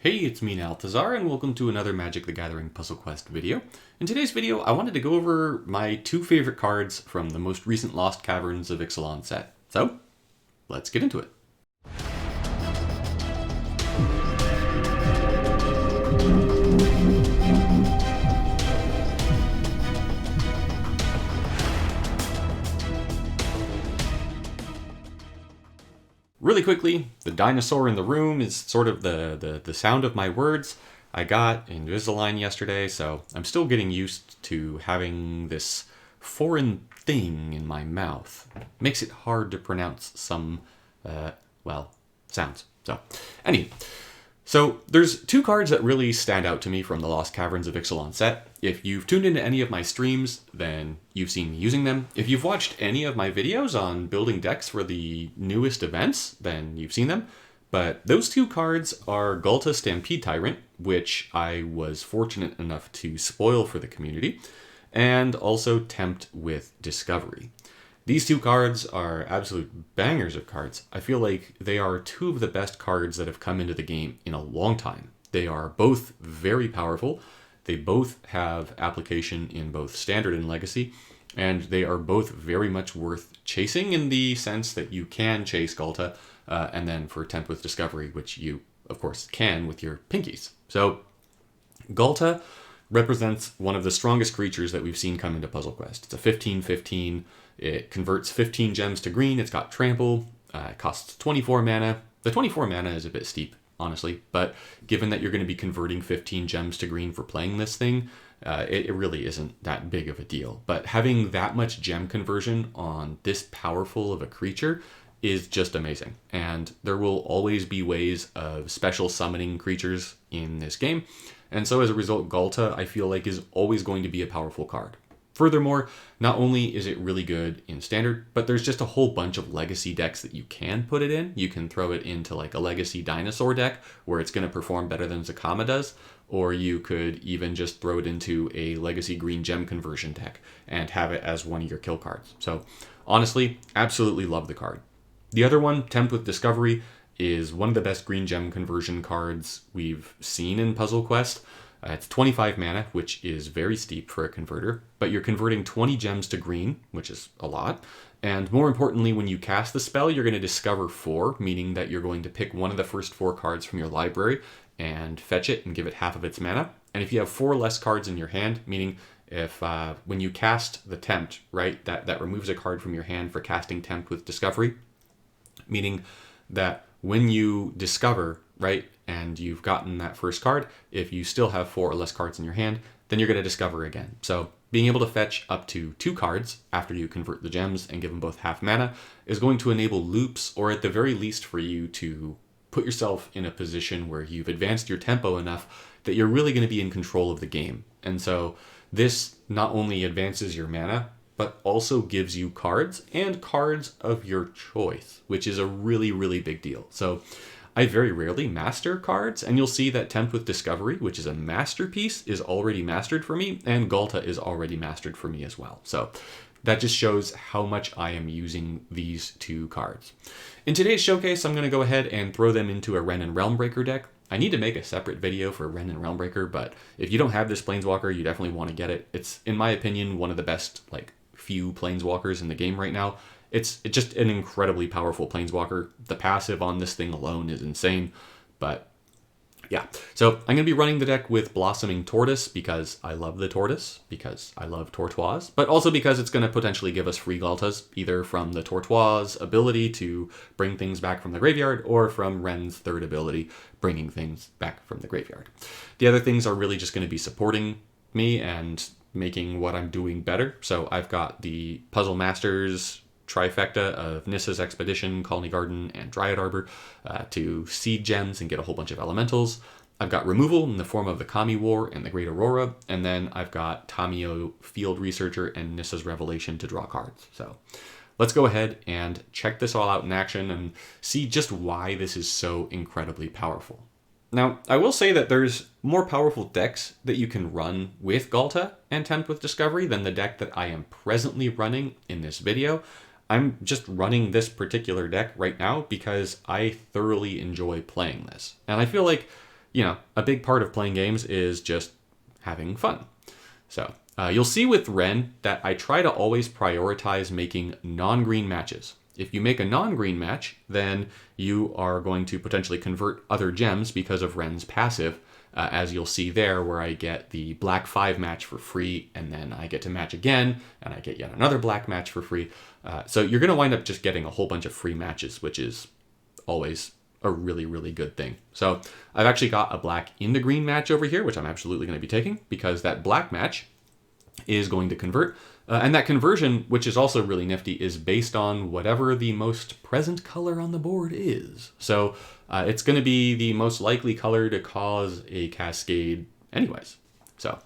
Hey, it's me, Altazar, and welcome to another Magic the Gathering Puzzle Quest video. In today's video, I wanted to go over my two favorite cards from the most recent Lost Caverns of Ixalan set. So, let's get into it. Really quickly, the dinosaur in the room is sort of the sound of my words I got in Ixalan yesterday, so I'm still getting used to having this foreign thing in my mouth. Makes it hard to pronounce some, sounds. So there's two cards that really stand out to me from the Lost Caverns of Ixalan set. If you've tuned into any of my streams, then you've seen me using them. If you've watched any of my videos on building decks for the newest events, then you've seen them. But those two cards are Ghalta Stampede Tyrant, which I was fortunate enough to spoil for the community, and also Tempt with Discovery. These two cards are absolute bangers of cards. I feel like they are two of the best cards that have come into the game in a long time. They are both very powerful. They both have application in both Standard and Legacy, and they are both very much worth chasing in the sense that you can chase Ghalta, and then for Tempt with Discovery, which you, of course, can with your pinkies. So, Ghalta represents one of the strongest creatures that we've seen come into Puzzle Quest. It's a 15/15. It converts 15 gems to green. It's got trample. It costs 24 mana. The 24 mana is a bit steep, honestly, but given that you're going to be converting 15 gems to green for playing this thing, it really isn't that big of a deal. But having that much gem conversion on this powerful of a creature is just amazing. And there will always be ways of special summoning creatures in this game. And so as a result, Ghalta, I feel like, is always going to be a powerful card. Furthermore, not only is it really good in Standard, but there's just a whole bunch of Legacy decks that you can put it in. You can throw it into like a Legacy Dinosaur deck where it's going to perform better than Zakama does, or you could even just throw it into a Legacy Green Gem Conversion deck and have it as one of your kill cards. So honestly, absolutely love the card. The other one, Tempt with Discovery, is one of the best Green Gem Conversion cards we've seen in Puzzle Quest. It's 25 mana, which is very steep for a converter, but you're converting 20 gems to green, which is a lot. And more importantly, when you cast the spell, you're going to discover 4, meaning that you're going to pick one of the first 4 cards from your library and fetch it and give it half of its mana. And if you have 4 less cards in your hand, meaning if when you cast the Tempt, right, that removes a card from your hand for casting Tempt with Discovery, meaning that when you discover, right, and you've gotten that first card, if you still have 4 or less cards in your hand, then you're going to discover again. So being able to fetch up to 2 cards after you convert the gems and give them both half mana is going to enable loops, or at the very least for you to put yourself in a position where you've advanced your tempo enough that you're really going to be in control of the game. And so this not only advances your mana, but also gives you cards, and cards of your choice, which is a really, really big deal. So I very rarely master cards, and you'll see that Tempt with Discovery, which is a masterpiece, is already mastered for me, and Ghalta is already mastered for me as well. So that just shows how much I am using these two cards. In today's showcase, I'm going to go ahead and throw them into a Wrenn and Realmbreaker deck. I need to make a separate video for Wrenn and Realmbreaker, but if you don't have this Planeswalker, you definitely want to get it. It's, in my opinion, one of the best, few Planeswalkers in the game right now. It's just an incredibly powerful Planeswalker. The passive on this thing alone is insane, but yeah. So I'm going to be running the deck with Blossoming Tortoise because I love the tortoise, because I love Tortoise, but also because it's going to potentially give us free Ghaltas, either from the Tortoise ability to bring things back from the graveyard, or from Wren's third ability, bringing things back from the graveyard. The other things are really just going to be supporting me and making what I'm doing better. So I've got the Puzzle Masters trifecta of Nissa's Expedition, Colony Garden, and Dryad Arbor to seed gems and get a whole bunch of elementals. I've got removal in the form of the Kami War and the Great Aurora, and then I've got Tamio Field Researcher and Nissa's Revelation to draw cards. So let's go ahead and check this all out in action and see just why this is so incredibly powerful. Now, I will say that there's more powerful decks that you can run with Ghalta and Tempt with Discovery than the deck that I am presently running in this video. I'm just running this particular deck right now because I thoroughly enjoy playing this. And I feel like a big part of playing games is just having fun. So you'll see with Ren that I try to always prioritize making non-green matches. If you make a non-green match, then you are going to potentially convert other gems because of Ren's passive, as you'll see there, where I get the black 5 match for free, and then I get to match again, and I get yet another black match for free. So you're going to wind up just getting a whole bunch of free matches, which is always a really, really good thing. So I've actually got a black into green match over here, which I'm absolutely going to be taking, because that black match is going to convert. And that conversion, which is also really nifty, is based on whatever the most present color on the board is. So it's going to be the most likely color to cause a cascade anyways. So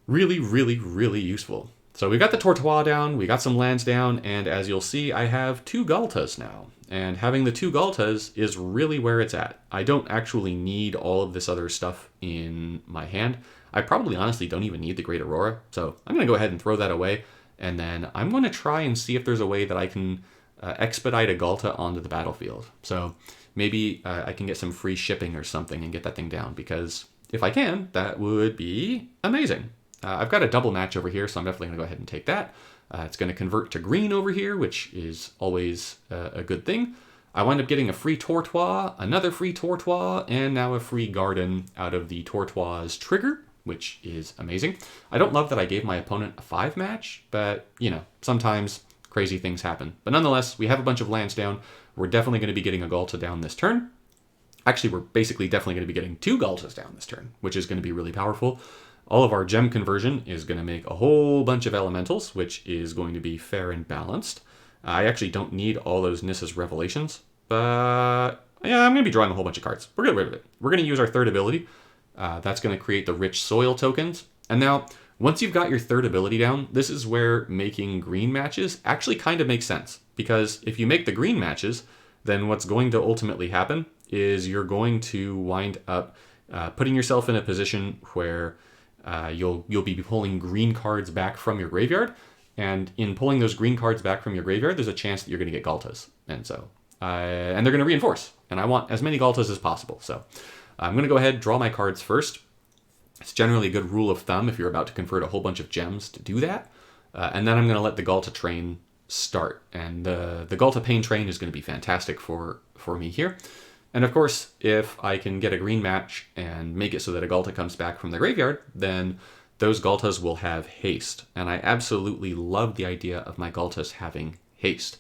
really, really, really useful. So we've got the Tortoise down, we got some lands down, and as you'll see, I have 2 Ghaltas now. And having the 2 Ghaltas is really where it's at. I don't actually need all of this other stuff in my hand. I probably honestly don't even need the Great Aurora, so I'm going to go ahead and throw that away, and then I'm going to try and see if there's a way that I can expedite a Ghalta onto the battlefield. So maybe I can get some free shipping or something and get that thing down, because if I can, that would be amazing. I've got a double match over here, so I'm definitely going to go ahead and take that. It's going to convert to green over here, which is always a good thing. I wind up getting a free Tortoise, another free Tortoise, and now a free Garden out of the Tortoise trigger, which is amazing. I don't love that I gave my opponent a 5 match, but, sometimes crazy things happen. But nonetheless, we have a bunch of lands down. We're definitely going to be getting a Ghalta down this turn. Actually, we're basically definitely going to be getting 2 Ghaltas down this turn, which is going to be really powerful. All of our gem conversion is going to make a whole bunch of elementals, which is going to be fair and balanced. I actually don't need all those Nissa's Revelations, but yeah, I'm going to be drawing a whole bunch of cards. We're going to get rid of it. We're going to use our third ability. That's going to create the rich soil tokens. And now, once you've got your third ability down, this is where making green matches actually kind of makes sense. Because if you make the green matches, then what's going to ultimately happen is you're going to wind up putting yourself in a position where you'll be pulling green cards back from your graveyard. And in pulling those green cards back from your graveyard, there's a chance that you're going to get Ghaltas. And so, and they're going to reinforce. And I want as many Ghaltas as possible. So I'm going to go ahead, draw my cards first. It's generally a good rule of thumb if you're about to convert a whole bunch of gems to do that. And then I'm going to let the Ghalta train start. And the Ghalta Pain train is going to be fantastic for me here. And of course, if I can get a green match and make it so that a Ghalta comes back from the graveyard, then those Ghaltas will have haste. And I absolutely love the idea of my Ghaltas having haste.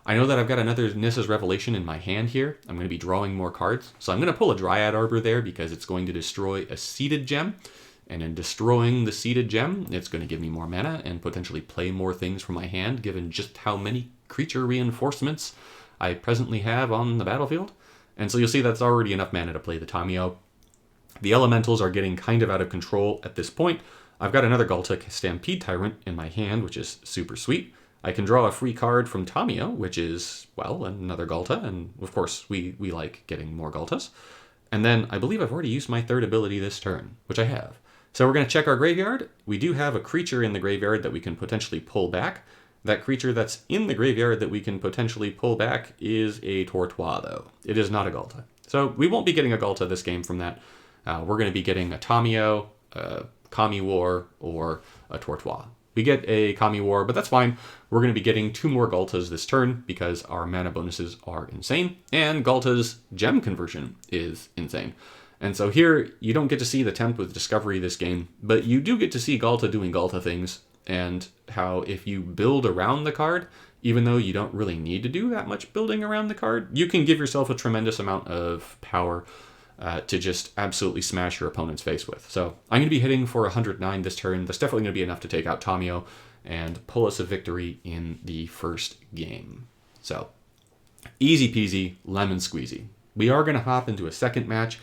I know that I've got another Nissa's Revelation in my hand here. I'm going to be drawing more cards. So I'm going to pull a Dryad Arbor there because it's going to destroy a seeded gem. And in destroying the seeded gem, it's going to give me more mana and potentially play more things from my hand, given just how many creature reinforcements I presently have on the battlefield. And so you'll see that's already enough mana to play the Tamiyo. The elementals are getting kind of out of control at this point. I've got another Ghalta Stampede Tyrant in my hand, which is super sweet. I can draw a free card from Tamiyo, which is, well, another Ghalta, and of course we like getting more Ghaltas. And then I believe I've already used my third ability this turn, which I have. So we're going to check our graveyard. We do have a creature in the graveyard that we can potentially pull back. That creature that's in the graveyard that we can potentially pull back is a Tortoise, though. It is not a Ghalta. So we won't be getting a Ghalta this game from that. We're going to be getting a Tamiyo, a Kami War, or a Tortoise. We get a Kami War, but that's fine. We're going to be getting 2 more Ghaltas this turn because our mana bonuses are insane, and Ghalta's gem conversion is insane. And so here, you don't get to see the Tempt with Discovery this game, but you do get to see Ghalta doing Ghalta things, and how if you build around the card, even though you don't really need to do that much building around the card, you can give yourself a tremendous amount of power to just absolutely smash your opponent's face with. So I'm going to be hitting for 109 this turn. That's definitely going to be enough to take out Tamiyo and pull us a victory in the first game. So easy peasy, lemon squeezy. We are going to hop into a second match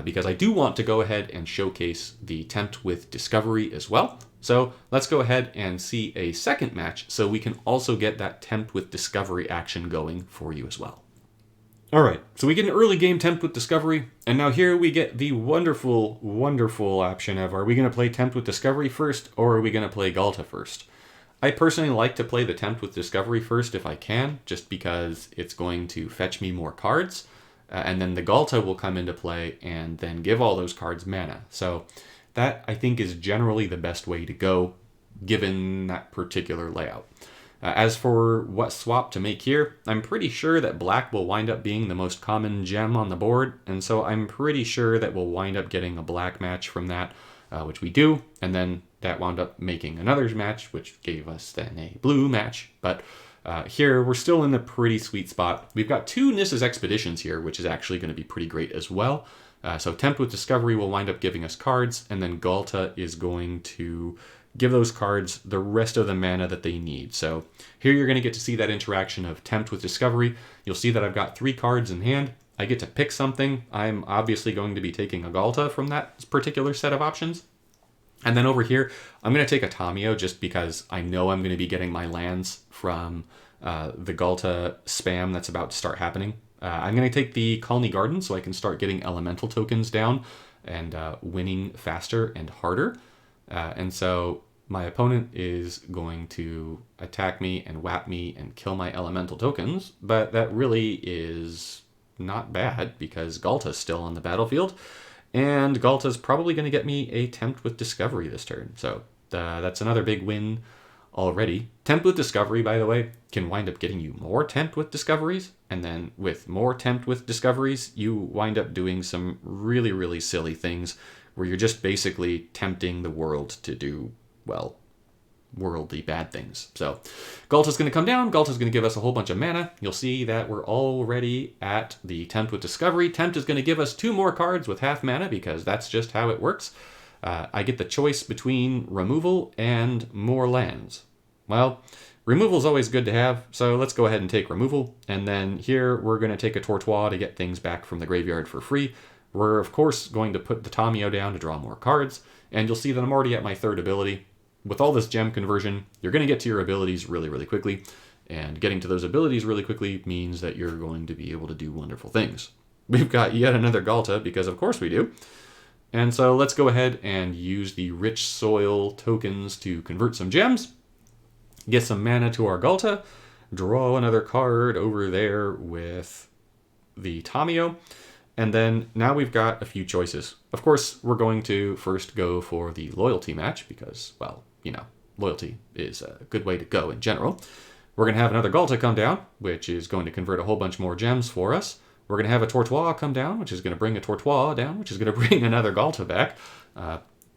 because I do want to go ahead and showcase the Tempt with Discovery as well. So let's go ahead and see a second match so we can also get that Tempt with Discovery action going for you as well. Alright, so we get an early game Tempt with Discovery, and now here we get the wonderful, wonderful option of, are we going to play Tempt with Discovery first, or are we going to play Ghalta first? I personally like to play the Tempt with Discovery first if I can, just because it's going to fetch me more cards. and then the Ghalta will come into play and then give all those cards mana. So that, I think, is generally the best way to go, given that particular layout. As for what swap to make here, I'm pretty sure that black will wind up being the most common gem on the board, and so I'm pretty sure that we'll wind up getting a black match from that, which we do, and then that wound up making another match, which gave us then a blue match. But here, we're still in a pretty sweet spot. We've got 2 Nissa's Expeditions here, which is actually going to be pretty great as well. So Tempt with Discovery will wind up giving us cards, and then Ghalta is going to give those cards the rest of the mana that they need. So here you're going to get to see that interaction of Tempt with Discovery. You'll see that I've got 3 cards in hand. I get to pick something. I'm obviously going to be taking a Ghalta from that particular set of options. And then over here, I'm going to take a Tamiyo just because I know I'm going to be getting my lands from the Ghalta spam that's about to start happening. I'm going to take the Colony Garden so I can start getting elemental tokens down and winning faster and harder. And so my opponent is going to attack me and whap me and kill my elemental tokens, but that really is not bad because Ghalta's still on the battlefield, and Ghalta's probably going to get me a Tempt with Discovery this turn. So that's another big win already. Tempt with Discovery, by the way, can wind up getting you more Tempt with Discoveries, and then with more Tempt with Discoveries, you wind up doing some really, really silly things where you're just basically tempting the world to do, well, worldly bad things. So Ghalta's going to come down. Ghalta's going to give us a whole bunch of mana. You'll see that we're already at the Tempt with Discovery. Tempt is going to give us 2 more cards with half mana because that's just how it works. I get the choice between removal and more lands. Well, removal is always good to have, so let's go ahead and take removal. And then here we're going to take a Tortoise to get things back from the graveyard for free. We're, of course, going to put the Tamiyo down to draw more cards, and you'll see that I'm already at my 3rd ability. With all this gem conversion, you're going to get to your abilities really, really quickly, and getting to those abilities really quickly means that you're going to be able to do wonderful things. We've got yet another Ghalta, because of course we do. And so let's go ahead and use the Rich Soil tokens to convert some gems, get some mana to our Ghalta, draw another card over there with the Tamiyo, and then now we've got a few choices. Of course, we're going to first go for the loyalty match because, well, you know, loyalty is a good way to go in general. We're going to have another Ghalta come down, which is going to convert a whole bunch more gems for us. We're going to have a Tortoise come down, which is going to bring a Tortoise down, which is going to bring another Ghalta back,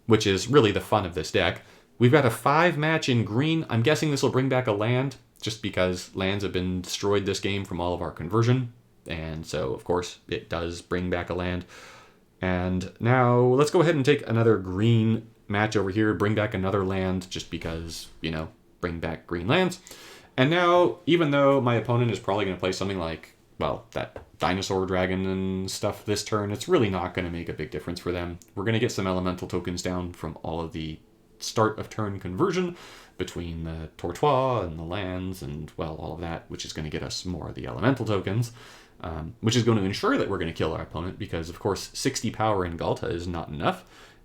which is really the fun of this deck. We've got a 5 match in green. I'm guessing this will bring back a land, just because lands have been destroyed this game from all of our conversion. And so, of course, it does bring back a land. And now let's go ahead and take another green match over here, bring back another land, just because, you know, bring back green lands. And now, even though my opponent is probably going to play something like, well, that dinosaur dragon and stuff this turn, it's really not going to make a big difference for them. We're going to get some elemental tokens down from all of the start of turn conversion between the Tortoise and the lands and, well, all of that, which is going to get us more of the elemental tokens. Which is going to ensure that we're going to kill our opponent because, of course, 60 power in Ghalta is not enough.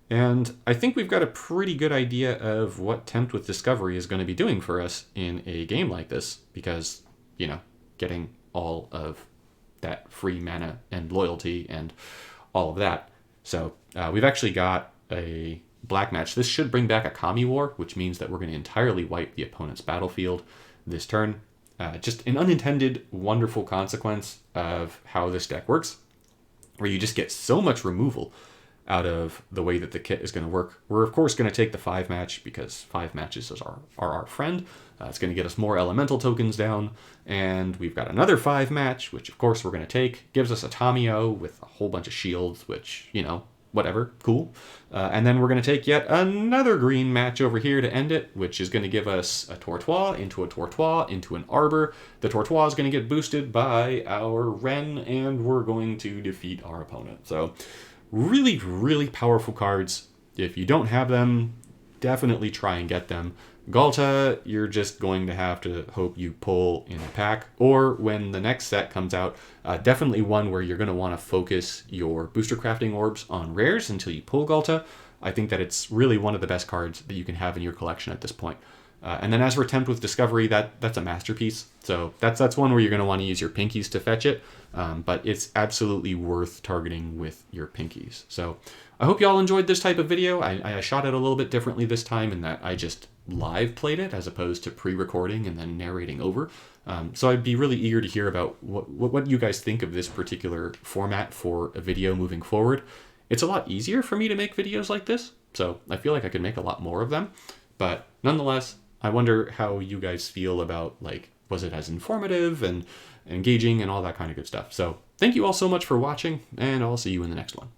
And I think we've got a pretty good idea of what Tempt with Discovery is going to be doing for us in a game like this because, you know, getting all of that free mana and loyalty and all of that. So we've actually got a black match. This should bring back a Kami War, which means that we're going to entirely wipe the opponent's battlefield this turn. Just an unintended, wonderful consequence of how this deck works, where you just get so much removal out of the way that the kit is going to work. We're, of course, going to take the 5 match because 5 matches are our friend. It's going to get us more elemental tokens down, and we've got another 5 match, which, of course, we're going to take. Gives us a Tamiyo with a whole bunch of shields, which, you know, whatever, cool. And then we're going to take yet another green match over here to end it, which is going to give us a Tortoise into an Arbor. The Tortoise is going to get boosted by our Wren, and we're going to defeat our opponent. So really, really powerful cards. If you don't have them, definitely try and get them. Ghalta, you're just going to have to hope you pull in a pack, or when the next set comes out, definitely one where you're going to want to focus your booster crafting orbs on rares until you pull Ghalta. I think that it's really one of the best cards that you can have in your collection at this point. And then as for Tempt with Discovery, that's a masterpiece. So that's one where you're going to want to use your pinkies to fetch it. But it's absolutely worth targeting with your pinkies. So I hope you all enjoyed this type of video. I shot it a little bit differently this time in that I just live played it as opposed to pre-recording and then narrating over. So I'd be really eager to hear about what you guys think of this particular format for a video moving forward. It's a lot easier for me to make videos like this, so I feel like I could make a lot more of them. But nonetheless, I wonder how you guys feel about, like, was it as informative and engaging and all that kind of good stuff. So thank you all so much for watching, and I'll see you in the next one.